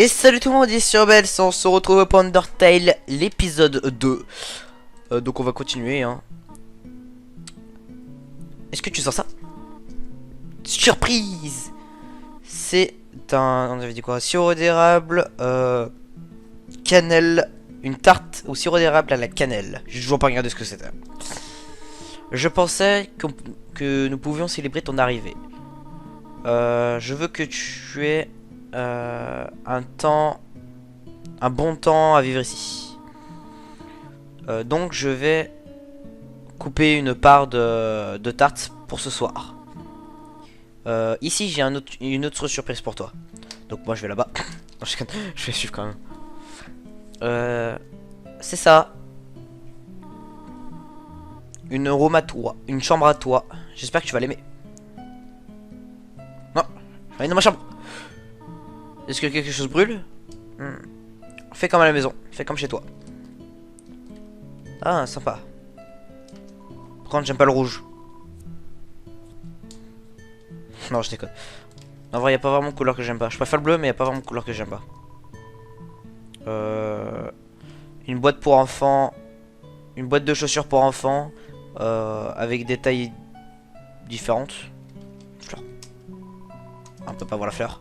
Et salut tout le monde, ici Rebels, on se retrouve pour Undertale, l'épisode 2. Donc on va continuer, hein. Est-ce que tu sens ça? Surprise! C'est un... On avait dit quoi? Sirop d'érable, cannelle, une tarte au sirop d'érable à la cannelle. J'ai toujours pas regardé ce que c'était. Je pensais que nous pouvions célébrer ton arrivée. Je veux que tu aies un bon temps à vivre ici. Donc je vais couper une part de tarte pour ce soir. Ici j'ai une autre surprise pour toi. Donc moi je vais là-bas. Non, je vais suivre quand même. C'est ça. Une room à toi, une chambre à toi. J'espère que tu vas l'aimer. Non, je vais aller dans ma chambre. Est-ce que quelque chose brûle? Fais comme à la maison, fais comme chez toi. Ah, sympa. Par contre, j'aime pas le rouge. Non, je déconne. En vrai, y a pas vraiment de couleur que j'aime pas. Je préfère le bleu, mais y a pas vraiment de couleur que j'aime pas. Une boîte pour enfants. Une boîte de chaussures pour enfants. Avec des tailles différentes. Fleur. On peut pas voir la fleur.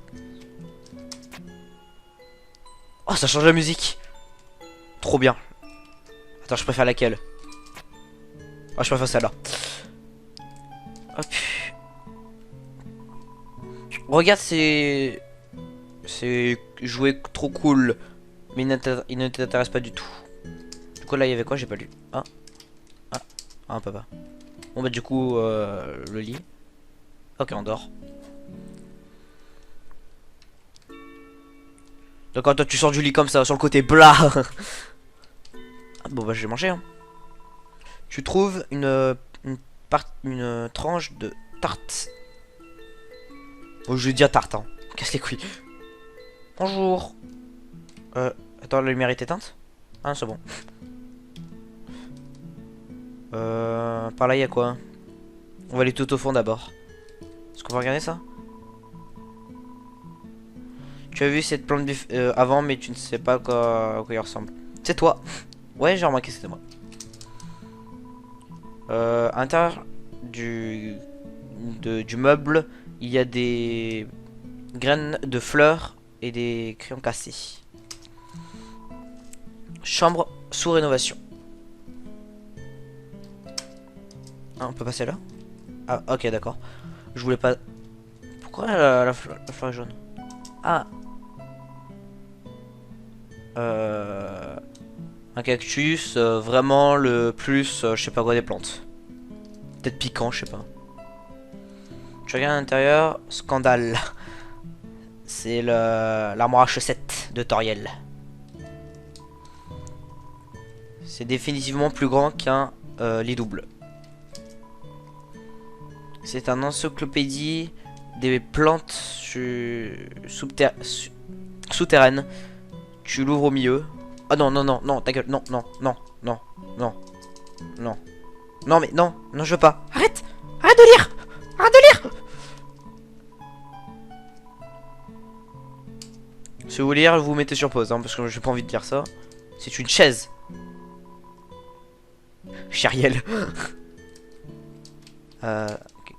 Oh, ça change la musique. Trop bien. Attends, je préfère laquelle? Ah, je préfère celle-là. Hop. Regarde, c'est joué trop cool. Mais il ne t'intéresse pas du tout. Du coup, là, il y avait quoi? J'ai pas lu. Ah. Ah. Ah, papa. Bon, bah, du coup, le lit. Ok, on dort. Donc, quand toi, tu sors du lit comme ça, sur le côté blah. Ah, bon, bah, je vais manger, hein. Tu trouves une tranche de tarte. Oh, je vais dire tarte, hein. Casse les couilles. Bonjour. Attends, la lumière est éteinte? Ah, c'est bon. Par là, il y a quoi? On va aller tout au fond d'abord. Est-ce qu'on va regarder ça? Tu as vu cette plante avant, mais tu ne sais pas à quoi il ressemble. C'est toi. Ouais, j'ai remarqué, c'était moi. À l'intérieur du meuble, il y a des graines de fleurs et des crayons cassés. Chambre sous rénovation. Ah, on peut passer là? Ah, ok, d'accord. Je voulais pas... Pourquoi la fleur est jaune? Ah. Un cactus, vraiment le plus, je sais pas quoi, des plantes. Peut-être piquant, je sais pas. Tu regardes à l'intérieur, scandale. C'est l'armoire à chaussettes de Toriel. C'est définitivement plus grand qu'un lit double. C'est un encyclopédie des plantes souterraines. Tu l'ouvres au milieu. Ah non, non, non, non, ta gueule. Non, non, non, non, non, non. Non, mais non, non, je veux pas. Arrête! Arrête de lire! Arrête de lire! Si vous voulez lire, vous mettez sur pause, hein, parce que j'ai pas envie de dire ça. C'est une chaise. Chériel. Ok.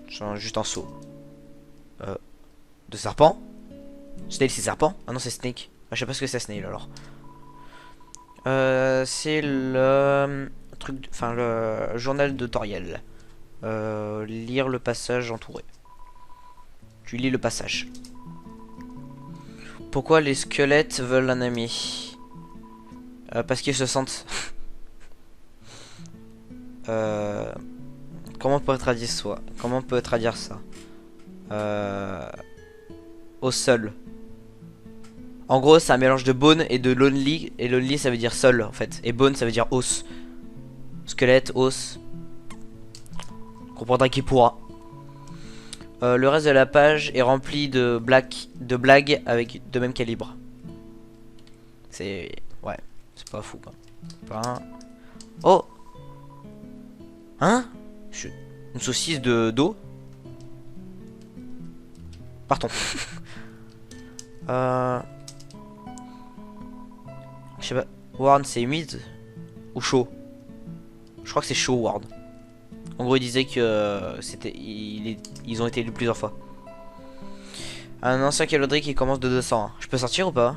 Change juste un saut. De serpent? Snail, c'est serpent? Ah non, c'est Snake. Ah, je sais pas ce que c'est Snail alors. C'est le truc, enfin le journal de Toriel. Lire le passage entouré. Tu lis le passage. Pourquoi les squelettes veulent un ami? Parce qu'ils se sentent. Comment on peut traduire ça? Comment on peut traduire ça? Au seul. En gros, c'est un mélange de bone et de lonely. Et lonely, ça veut dire seul, en fait. Et bone, ça veut dire os. Squelette, os. On comprendra qui pourra. Le reste de la page est rempli de blagues avec de même calibre. C'est... Ouais, c'est pas fou, quoi. Pas... Oh! Hein? Une saucisse d'eau? Partons. Je sais pas. Warn, c'est humide ou chaud? Je crois que c'est chaud, Warn. En gros, il disait que c'était, ils ont été élus plusieurs fois. Un ancien calendrier qui commence de 200. Je peux sortir ou pas?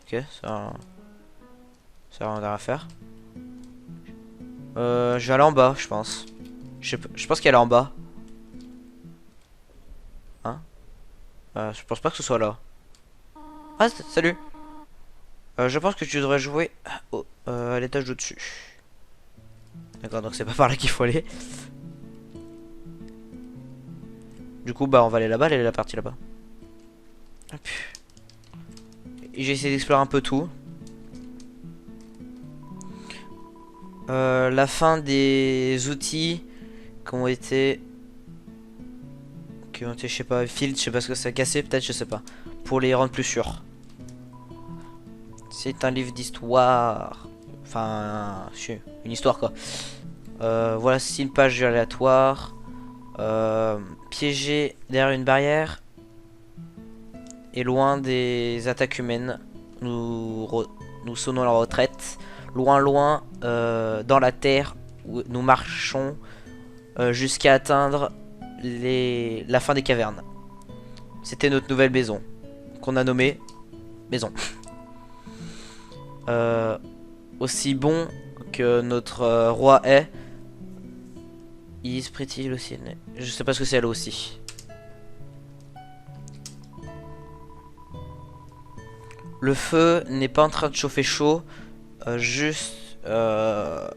Ok, ça n'a rien à faire. Je vais aller en bas, je pense. Je pense qu'elle est en bas. Hein? Je pense pas que ce soit là. Ah, salut. Je pense que tu devrais jouer à l'étage au-dessus. D'accord, donc c'est pas par là qu'il faut aller. Du coup, bah on va aller là-bas, elle est la partie là-bas. J'ai essayé d'explorer un peu tout. La fin des outils qui ont été, je sais pas, field, je sais pas ce que ça a cassé, peut-être, je sais pas. Pour les rendre plus sûrs. C'est un livre d'histoire. Enfin, une histoire quoi. Voilà, c'est une page aléatoire. Piégé derrière une barrière. Et loin des attaques humaines. Nous sonnons la retraite. Loin, dans la terre, où nous marchons jusqu'à atteindre la fin des cavernes. C'était notre nouvelle maison, qu'on a nommée maison. Aussi bon que notre roi est, is pretty aussi. Je sais pas ce que c'est elle aussi. Le feu n'est pas en train de chauffer chaud, juste pas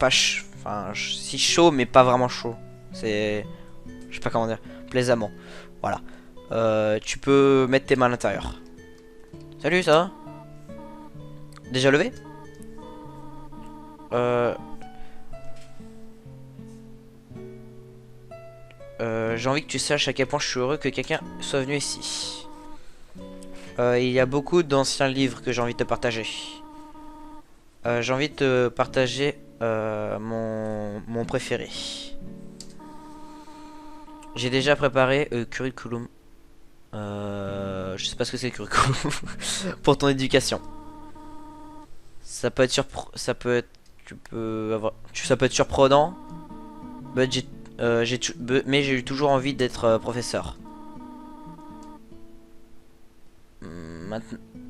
enfin si chaud mais pas vraiment chaud. C'est, je sais pas comment dire, plaisamment. Voilà. Tu peux mettre tes mains à l'intérieur. Salut, ça va? Déjà levé? J'ai envie que tu saches à quel point je suis heureux que quelqu'un soit venu ici. Il y a beaucoup d'anciens livres que j'ai envie de te partager. J'ai envie de te partager mon préféré. J'ai déjà préparé curriculum. Je sais pas ce que c'est le curriculum pour ton éducation. Ça peut être ça peut être, ça peut être surprenant. Mais j'ai eu toujours envie d'être professeur.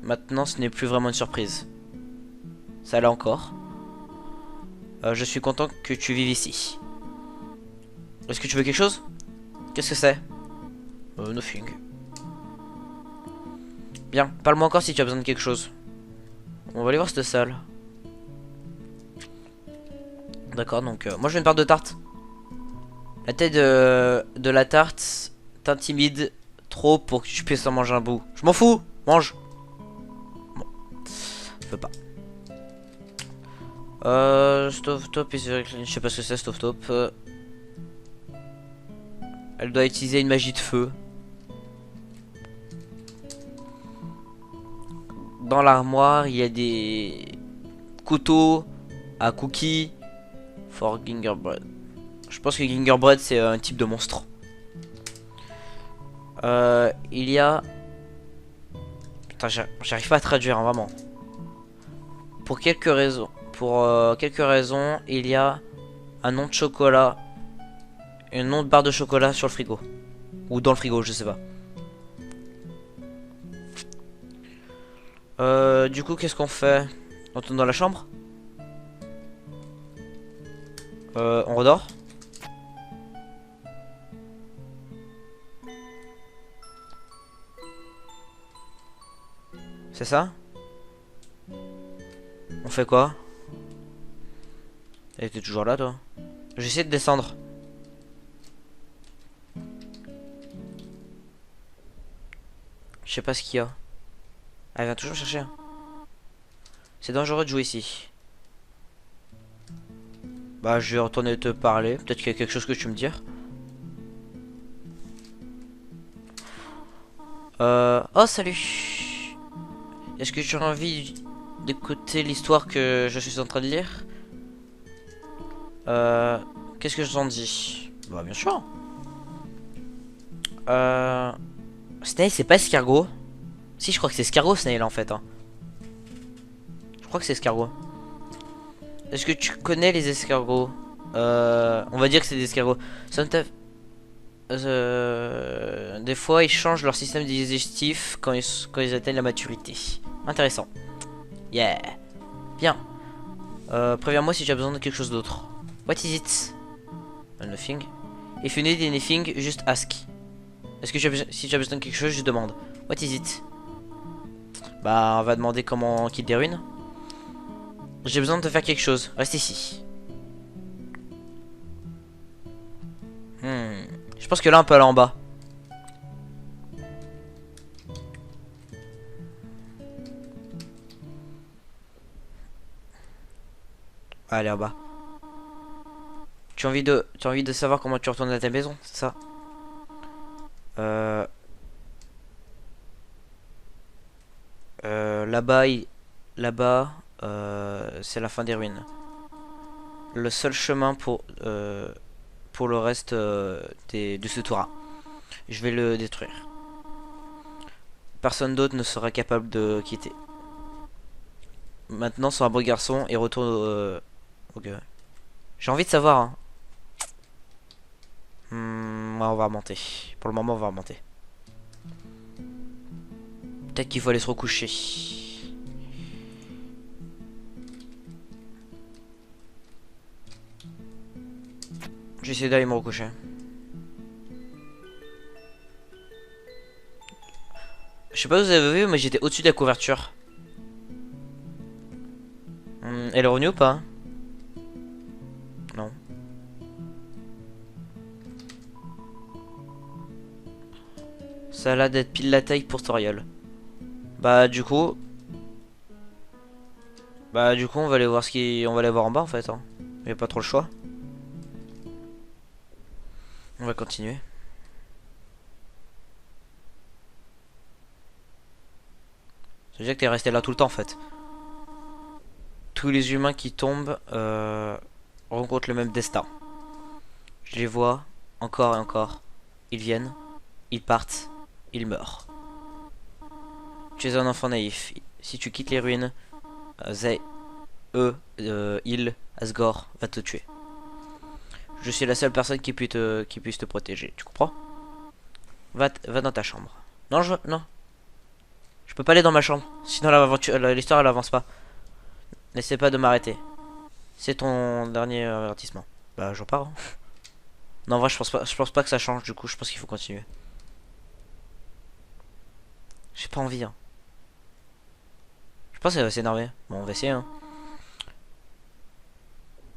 Maintenant, ce n'est plus vraiment une surprise. Ça l'est encore. Je suis content que tu vives ici. Est-ce que tu veux quelque chose? Qu'est-ce que c'est? Nothing. Bien, parle-moi encore si tu as besoin de quelque chose. On va aller voir cette salle. D'accord, donc moi je veux une part de tarte. La tête de la tarte t'intimide trop pour que tu puisses en manger un bout. Je m'en fous, mange. Bon, je peux pas. Stove top, je sais pas ce que c'est stove top. Elle doit utiliser une magie de feu. Dans l'armoire, il y a des couteaux à cookies for gingerbread. Je pense que gingerbread c'est un type de monstre. Il y a... Putain, j'arrive pas à traduire, hein, vraiment. Pour quelques raisons. Il y a un nom de chocolat. Un nom de barre de chocolat sur le frigo. Ou dans le frigo, je sais pas. Du coup, qu'est-ce qu'on fait? On tourne dans la chambre? On redort? C'est ça? On fait quoi? Elle était toujours là, toi? J'essaie de descendre. Je sais pas ce qu'il y a. Elle vient toujours chercher. C'est dangereux de jouer ici. Bah, je vais retourner te parler. Peut-être qu'il y a quelque chose que tu me dire. Oh, salut. Est-ce que tu as envie d'écouter l'histoire que je suis en train de lire? Qu'est-ce que je t'en dis? Bah, bien sûr. Snail, c'est pas escargot. Si, je crois que c'est escargot, Snail, en fait. Hein. Je crois que c'est escargot. Est-ce que tu connais les escargots? On va dire que c'est des escargots. Des fois, ils changent leur système digestif quand ils atteignent la maturité. Intéressant. Yeah. Bien. Préviens-moi si tu as besoin de quelque chose d'autre. What is it? Nothing. If you need anything, just ask. Est-ce que si tu as besoin de quelque chose, juste demande. What is it? Bah, on va demander comment quitte des ruines. J'ai besoin de te faire quelque chose. Reste ici. Je pense que là, on peut aller en bas. Allez, en bas. Tu as envie de savoir comment tu retournes à ta maison, c'est ça? Là-bas, c'est la fin des ruines. Le seul chemin pour le reste de ce tour. Je vais le détruire. Personne d'autre ne sera capable de quitter. Maintenant, sois un beau garçon et retourne au gars. J'ai envie de savoir. Hein. Ouais, on va remonter. Pour le moment, on va remonter. Peut-être qu'il faut aller se recoucher. J'essaie d'aller me recoucher. Je sais pas si vous avez vu, mais j'étais au-dessus de la couverture. Elle est revenue ou pas? Non. Ça a l'air d'être pile la taille pour tutoriel. Bah du coup, on va aller voir on va aller voir en bas en fait. Hein. Il y a pas trop le choix. On va continuer. Ça veut dire que t'es resté là tout le temps en fait. Tous les humains qui tombent rencontrent le même destin. Je les vois encore et encore. Ils viennent, ils partent, ils meurent. Tu es un enfant naïf. Si tu quittes les ruines, il, Asgore, va te tuer. Je suis la seule personne qui puisse te protéger. Tu comprends? Va dans ta chambre. Non, non. Je peux pas aller dans ma chambre. Sinon l'histoire elle avance pas. N'essaie pas de m'arrêter. C'est ton dernier avertissement. Bah j'en pars. Hein. Non en vrai je pense pas que ça change du coup. Je pense qu'il faut continuer. J'ai pas envie. Hein. Je pense qu'elle va s'énerver. Bon on va essayer. Hein.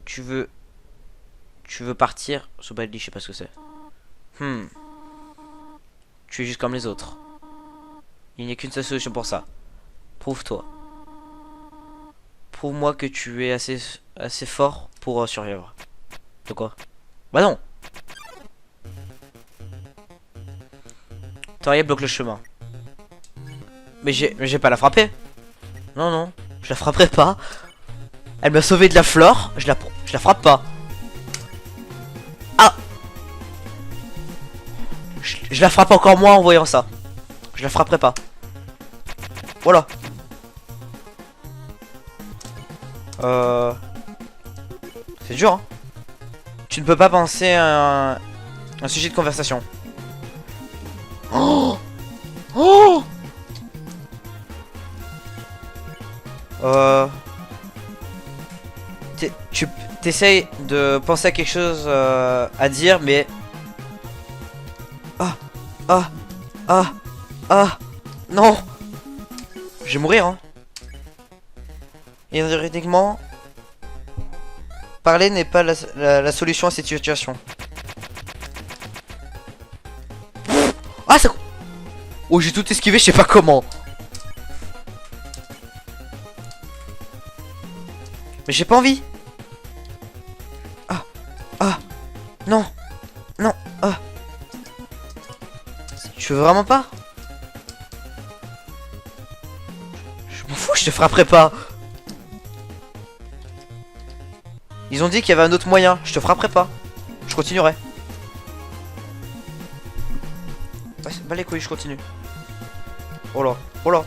Tu veux partir? Sobaldi, je sais pas ce que c'est. Tu es juste comme les autres. Il n'y a qu'une seule solution pour ça. Prouve-toi. Prouve-moi que tu es assez fort pour survivre. De quoi? Bah non. Toriel bloque le chemin. Mais j'ai pas la frapper. Non, non. Je la frapperai pas. Elle m'a sauvé de la flore. Je la frappe pas. Ah. Je la frappe encore moins en voyant ça. Je la frapperai pas. Voilà. C'est dur, hein. Tu ne peux pas penser à un sujet de conversation. Oh. Oh. Tu t'essayes de penser à quelque chose à dire, mais... Non. Je vais mourir, hein. Et juridiquement, parler n'est pas la solution à cette situation. Ah, ça... Oh, j'ai tout esquivé, je sais pas comment. Mais j'ai pas envie. Non. Non. Tu veux vraiment pas? Je m'en fous, je te frapperai pas. Ils ont dit qu'il y avait un autre moyen. Je te frapperai pas. Je continuerai. Pas les couilles, je continue. Oh là, oh là.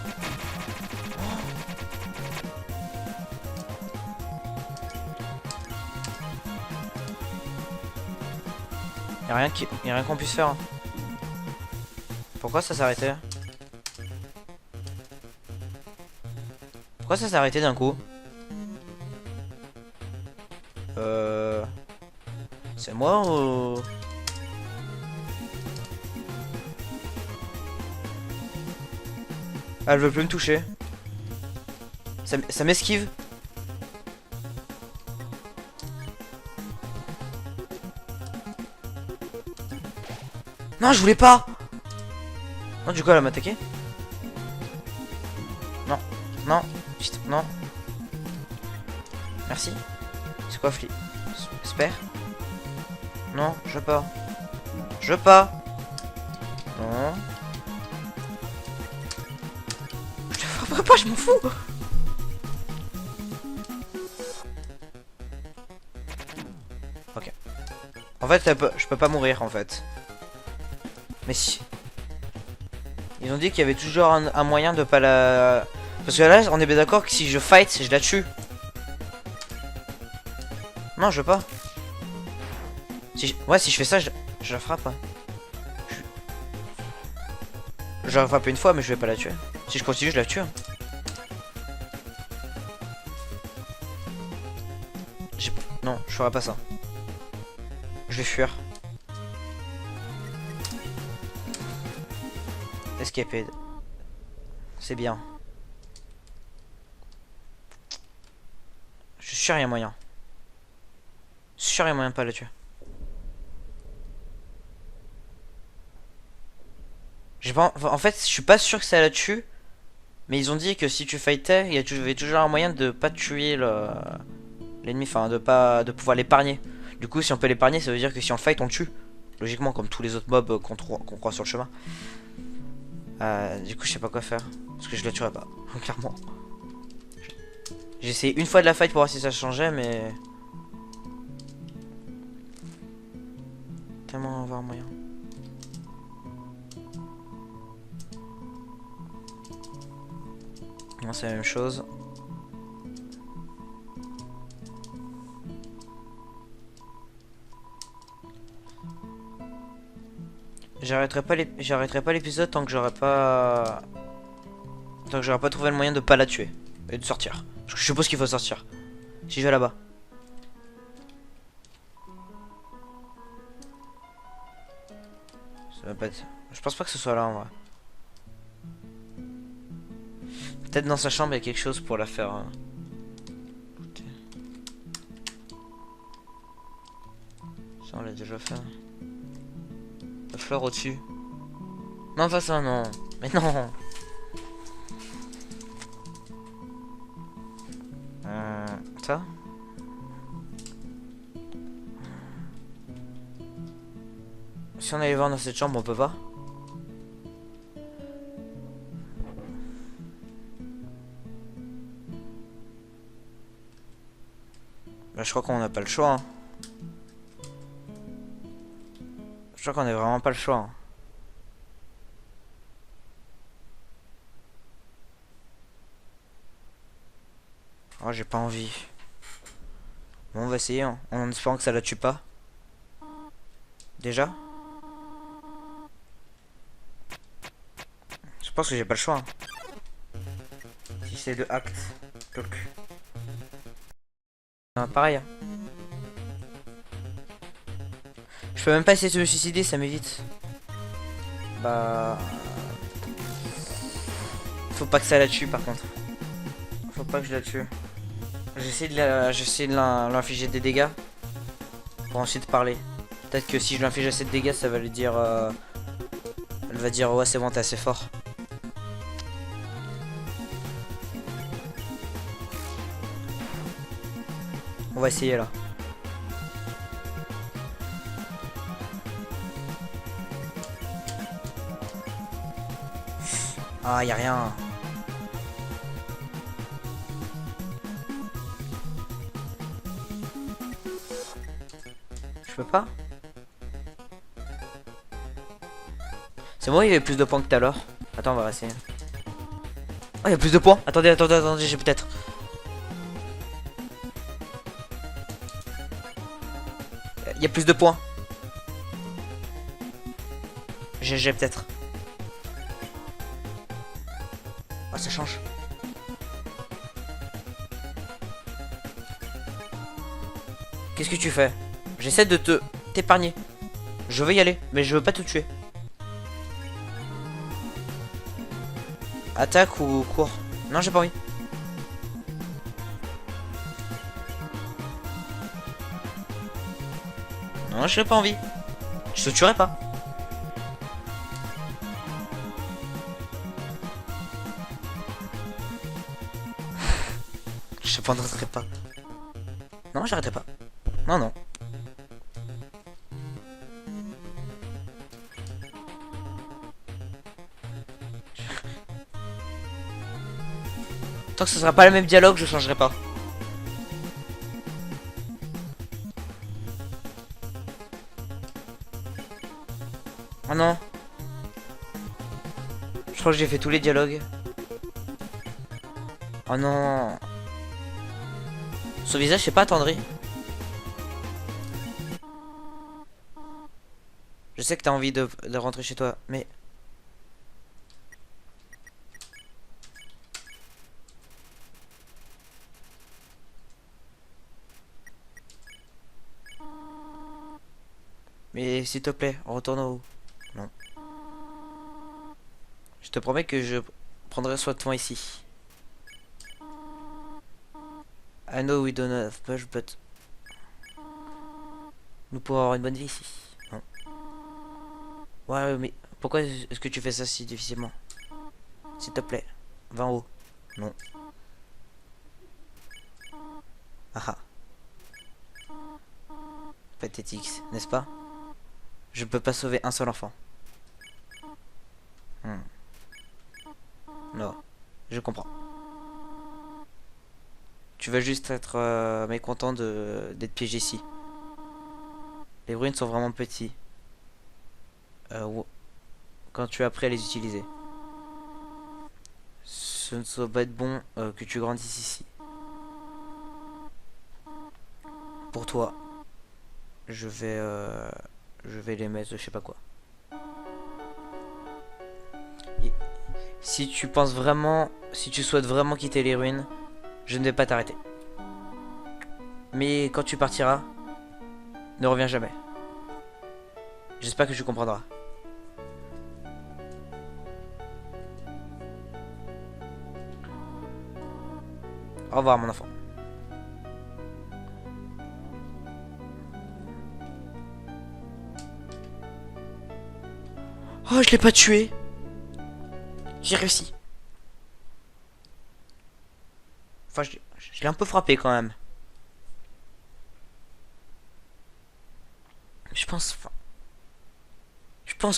Y'a rien qu'on puisse faire. Hein. Pourquoi ça s'est arrêté? Pourquoi ça s'est arrêté d'un coup? C'est moi ou... Ah, elle veut plus me toucher. Ça m'esquive. Non, je voulais pas. Non, du coup, elle va m'attaquer. Non, non, putain, non. Merci. C'est quoi, Flip? Espère. Non, je veux pas. Je veux pas. Non. Je te frapperai pas, je m'en fous. Ok. En fait, je peux pas mourir, en fait. Mais si. Ils ont dit qu'il y avait toujours un moyen de pas la... Parce que là, on est bien d'accord que si je fight, je la tue. Non, je veux pas. Ouais, si je fais ça, je la frappe. Hein. Je la frappe une fois, mais je vais pas la tuer. Si je continue, je la tue. Hein. Non, je ferai pas ça. Je vais fuir. Escapade. C'est bien. Je suis sûr, il y a moyen. Je suis sûr, il y a moyen de pas la tuer. En fait, je suis pas sûr que ça la tue. Mais ils ont dit que si tu fightais, il y avait toujours un moyen de pas tuer l'ennemi. Enfin, de pouvoir l'épargner. Du coup, si on peut l'épargner, ça veut dire que si on fight, on le tue. Logiquement, comme tous les autres mobs qu'on croit sur le chemin. Du coup, je sais pas quoi faire. Parce que je la tuerai pas. Clairement. J'ai essayé une fois de la fight pour voir si ça changeait, mais... Tellement avoir moyen. Non, c'est la même chose. J'arrêterai pas l'épisode tant que j'aurai pas... Tant que j'aurai pas trouvé le moyen de pas la tuer. Et de sortir. Parce que je suppose qu'il faut sortir. Si je vais là-bas. Ça va pas être... Je pense pas que ce soit là en vrai. Peut-être dans sa chambre il y a quelque chose pour la faire. Hein. Ça on l'a déjà fait. La fleur au-dessus. Non, pas ça, non. Mais non. Ça. Si on allait voir dans cette chambre, on peut pas. Bah, je crois qu'on n'a pas le choix. Hein. Je crois qu'on a vraiment pas le choix. Hein. Oh, j'ai pas envie. Bon, on va essayer, hein. En espérant que ça la tue pas. Déjà. Je pense que j'ai pas le choix. Hein. Si c'est de acte. Donc. Pareil. Hein. Je peux même pas essayer de me suicider, ça m'évite. Bah... Faut pas que ça la tue par contre. Faut pas que je la tue. J'essaie de l'infliger des dégâts. Pour ensuite parler. Peut-être que si je lui inflige assez de dégâts, ça va lui dire... Elle va dire ouais c'est bon t'es assez fort. On va essayer là. Ah y'a rien. Je peux pas. C'est moi, il y avait plus de points que tout à l'heure. Attends, on va essayer. Oh, il y a plus de points. Attendez, attendez, j'ai peut-être. Il y a plus de points. J'ai peut-être. Oh, ça change. Qu'est-ce que tu fais? J'essaie de t'épargner. Je veux y aller, mais je veux pas te tuer. Attaque ou cours? Non, j'ai pas envie. Non, j'ai pas envie. Je te tuerai pas. Je t'abandonnerai pas. Non, j'arrêterai pas. Non, non. Tant que ce sera pas le même dialogue, je changerai pas. Oh non. Je crois que j'ai fait tous les dialogues. Oh non. Son visage c'est pas attendri. Je sais que t'as envie de rentrer chez toi, mais... Mais s'il te plaît, retourne au haut. Non. Je te promets que je prendrai soin de toi ici. I know we don't have much, but... Nous pourrons avoir une bonne vie ici. Non. Ouais, mais pourquoi est-ce que tu fais ça si difficilement? S'il te plaît, va en haut. Non. Ah ah. Pathétique, n'est-ce pas? Je peux pas sauver un seul enfant. Non, je comprends. Tu vas juste être mécontent d'être piégé ici. Les ruines sont vraiment petits. Quand tu es prêt à les utiliser. Ce ne doit pas être bon que tu grandisses ici. Pour toi, je vais les mettre, je sais pas quoi. Et si tu penses vraiment, si tu souhaites vraiment quitter les ruines, je ne vais pas t'arrêter. Mais quand tu partiras, ne reviens jamais. J'espère que tu comprendras. Au revoir mon enfant. Oh, je l'ai pas tué. J'ai réussi. Enfin, je l'ai un peu frappé quand même. Je pense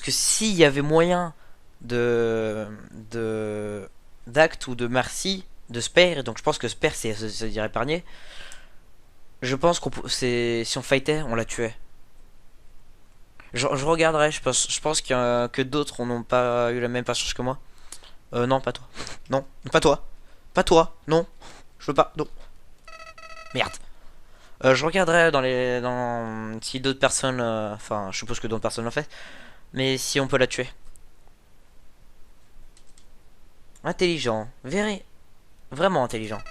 que s'il y avait moyen d'acte ou de merci de spare, donc je pense que spare c'est dire épargner. Je pense si on fightait, on la tuait. Je regarderai, je pense que d'autres n'ont pas eu la même patience que moi. Non, pas toi. Non, pas toi. Pas toi, non. Je veux pas, non. Merde. Je regarderai si d'autres personnes, enfin, je suppose que d'autres personnes l'ont fait, mais si on peut la tuer. Intelligent, vraiment intelligent.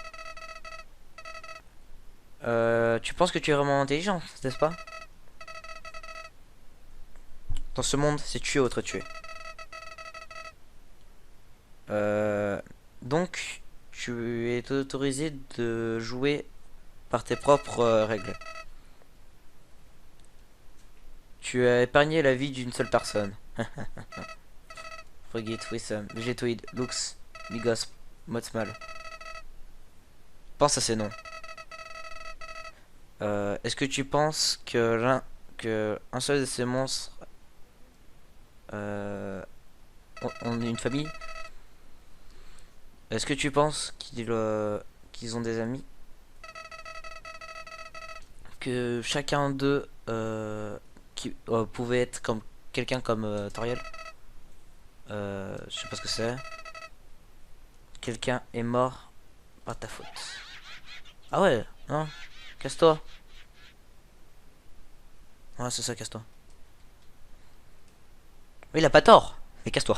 Tu penses que tu es vraiment intelligent, n'est-ce pas? Dans ce monde, c'est tuer ou être tué. Donc, tu es autorisé de jouer par tes propres règles. Tu as épargné la vie d'une seule personne. Frigate, Wissam, Végétoïde, Lux, Migos, Motsmal. Pense à ces noms. Est-ce que tu penses que un seul de ces monstres on est une famille? Est-ce que tu penses qu'ils ont des amis? Que chacun d'eux pouvait être comme quelqu'un comme Toriel? Je sais pas ce que c'est. Quelqu'un est mort par ta faute. Ah ouais, non. Casse-toi. Ouais, c'est ça, casse-toi. Oui, il a pas tort. Mais casse-toi.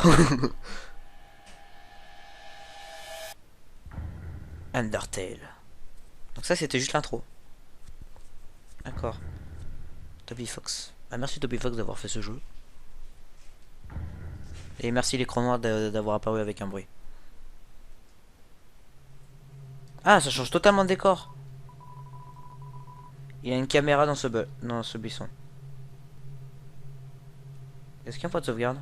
Undertale. Donc ça, c'était juste l'intro. D'accord. Toby Fox. Ah, merci Toby Fox d'avoir fait ce jeu. Et merci l'écran noir d'avoir apparu avec un bruit. Ah, ça change totalement de décor. Il y a une caméra dans ce buisson. Est-ce qu'il y a un point de sauvegarde?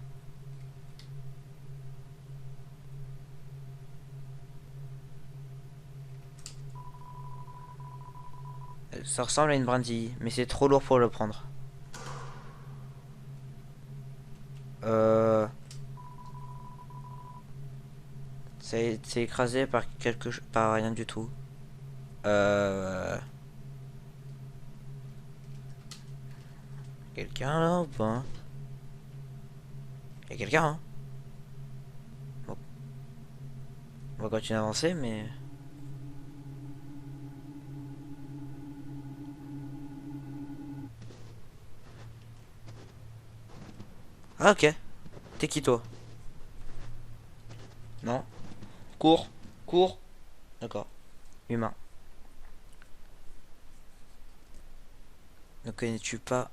Ça ressemble à une brindille, mais c'est trop lourd pour le prendre. C'est écrasé par par rien du tout. Quelqu'un là ou pas? Y'a quelqu'un, hein? Bon. On va continuer à avancer, mais... Ah, ok. T'es qui, toi? Non. Cours. Cours. D'accord. Humain. Ne connais-tu pas?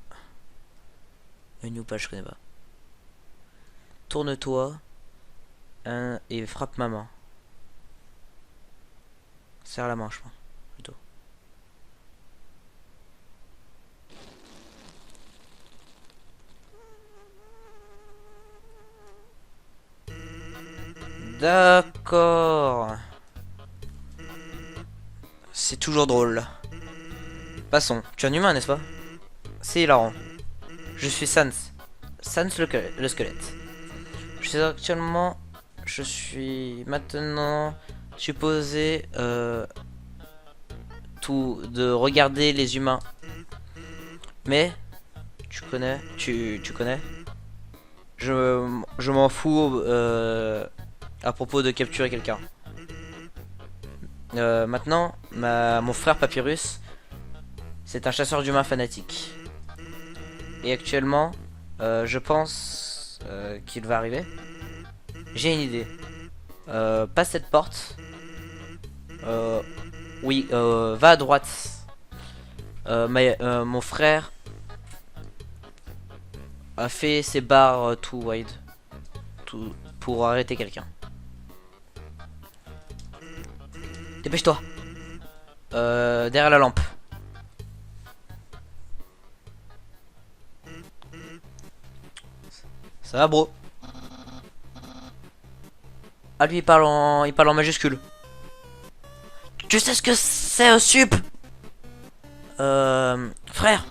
Menu ou pas, je connais pas. Tourne-toi et frappe ma main. Serre la main, je pense. Plutôt. D'accord. C'est toujours drôle. Passons. Tu es un humain, n'est-ce pas? C'est hilarant. Je suis Sans. Sans le squelette. Je suis maintenant supposé de regarder les humains. Mais tu connais. Je m'en fous à propos de capturer quelqu'un. Maintenant, mon frère Papyrus, c'est un chasseur d'humains fanatique. Et actuellement, je pense qu'il va arriver. J'ai une idée. Passe cette porte. Oui, va à droite. Mon frère a fait ses barres too wide pour arrêter quelqu'un. Dépêche-toi. Derrière la lampe. Ça va, bro? Ah, lui, il parle en majuscule. Tu sais ce que c'est un sup? Frère.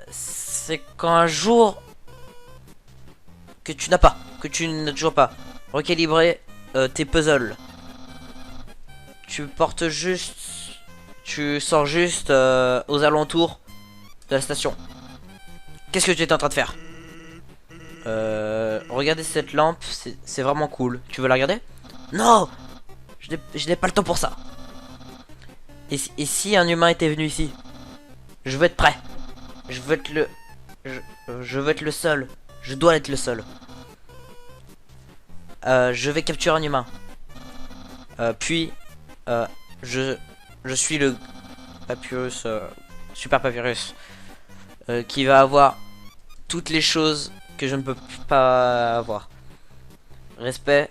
C'est quand un jour que tu n'as toujours pas recalibré tes puzzles. Tu sors juste aux alentours de la station. Qu'est-ce que tu étais en train de faire? Regardez cette lampe, c'est vraiment cool. Tu veux la regarder? Non! Je n'ai pas le temps pour ça. Et si un humain était venu ici? Je veux être prêt. Je veux être je veux être le seul. Je dois être le seul. Je vais capturer un humain. Puis je suis le Papyrus, Super Papyrus, qui va avoir toutes les choses que je ne peux pas avoir. Respect.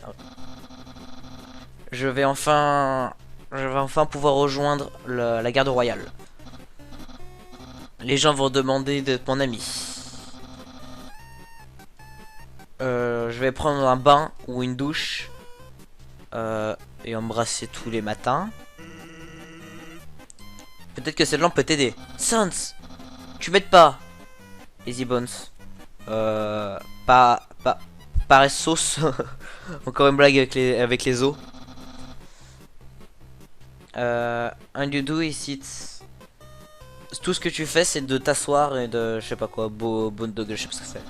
Je vais enfin pouvoir rejoindre la garde royale. Les gens vont demander d'être mon ami. Je vais prendre un bain ou une douche et embrasser tous les matins. Peut-être que cette lampe peut t'aider. Sans, tu m'aides pas. Easy Bones. Paressos. Encore une blague avec les os. Un you do ici. Tout ce que tu fais, c'est de t'asseoir et de je sais pas quoi, dog, je sais pas ce que c'est.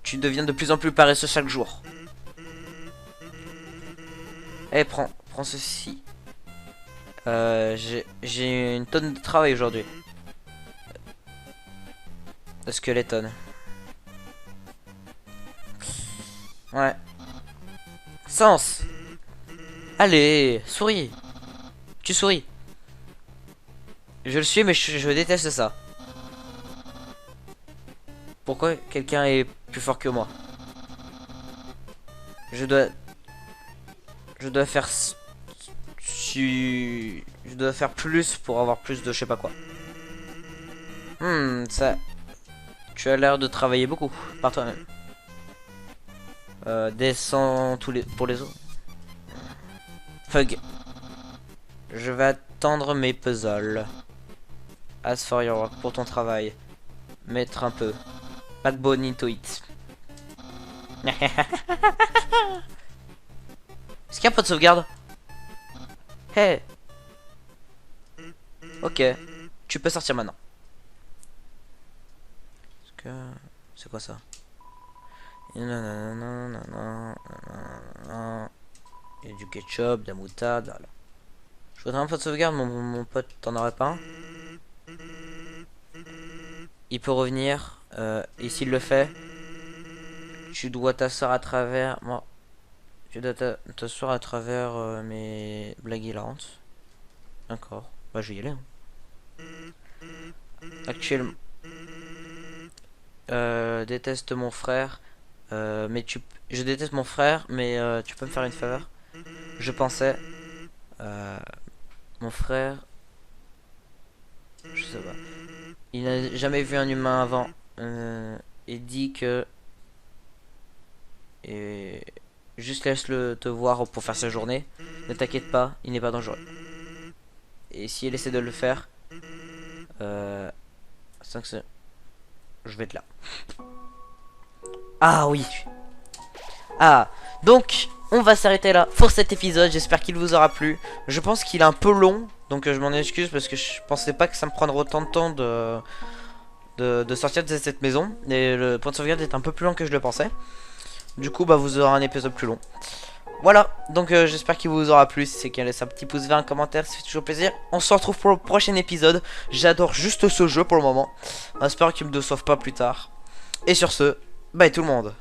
Tu deviens de plus en plus paresseux chaque jour. Eh, prends ceci. J'ai une tonne de travail aujourd'hui. Le skeleton. Ouais. Sens. Allez, souris. Tu souris. Je le suis, mais je déteste ça. Pourquoi quelqu'un est plus fort que moi? Je dois faire je dois faire plus pour avoir plus de je sais pas quoi. Ça. Tu as l'air de travailler beaucoup par toi-même. Descends pour les autres. Fug. Je vais attendre mes puzzles. As for your work, pour ton travail. Mettre un peu backbone into it. Est-ce qu'il n'y a pas de sauvegarde? Hey. Ok. Tu peux sortir maintenant. C'est quoi ça? Il y a du ketchup, de la moutarde. Voilà. Je voudrais un peu de sauvegarde, mon pote, t'en aurais pas un? Il peut revenir. Et s'il le fait, tu dois t'asseoir à travers. Moi, tu dois t'asseoir à travers mes blagues hilarantes. D'accord. Bah, je vais y aller. Actuellement. Déteste mon frère. Je déteste mon frère, mais tu peux me faire une faveur? Je pensais. Mon frère. Je sais pas. Il n'a jamais vu un humain avant. Il dit que. Et juste laisse-le te voir pour faire sa journée. Ne t'inquiète pas, il n'est pas dangereux. Et si elle essaie de le faire, 5 secondes. Je vais être là. Ah oui. Ah, donc on va s'arrêter là pour cet épisode. J'espère qu'il vous aura plu. Je pense qu'il est un peu long, donc je m'en excuse parce que je pensais pas que ça me prendrait autant de temps de sortir de cette maison. Et le point de sauvegarde est un peu plus long que je le pensais. Du coup, bah vous aurez un épisode plus long. Voilà, donc j'espère qu'il vous aura plu. Si c'est qu'il laisse un petit pouce vers un commentaire, ça fait toujours plaisir. On se retrouve pour le prochain épisode. J'adore juste ce jeu pour le moment. On espère qu'il me déçoive pas plus tard. Et sur ce, bye tout le monde.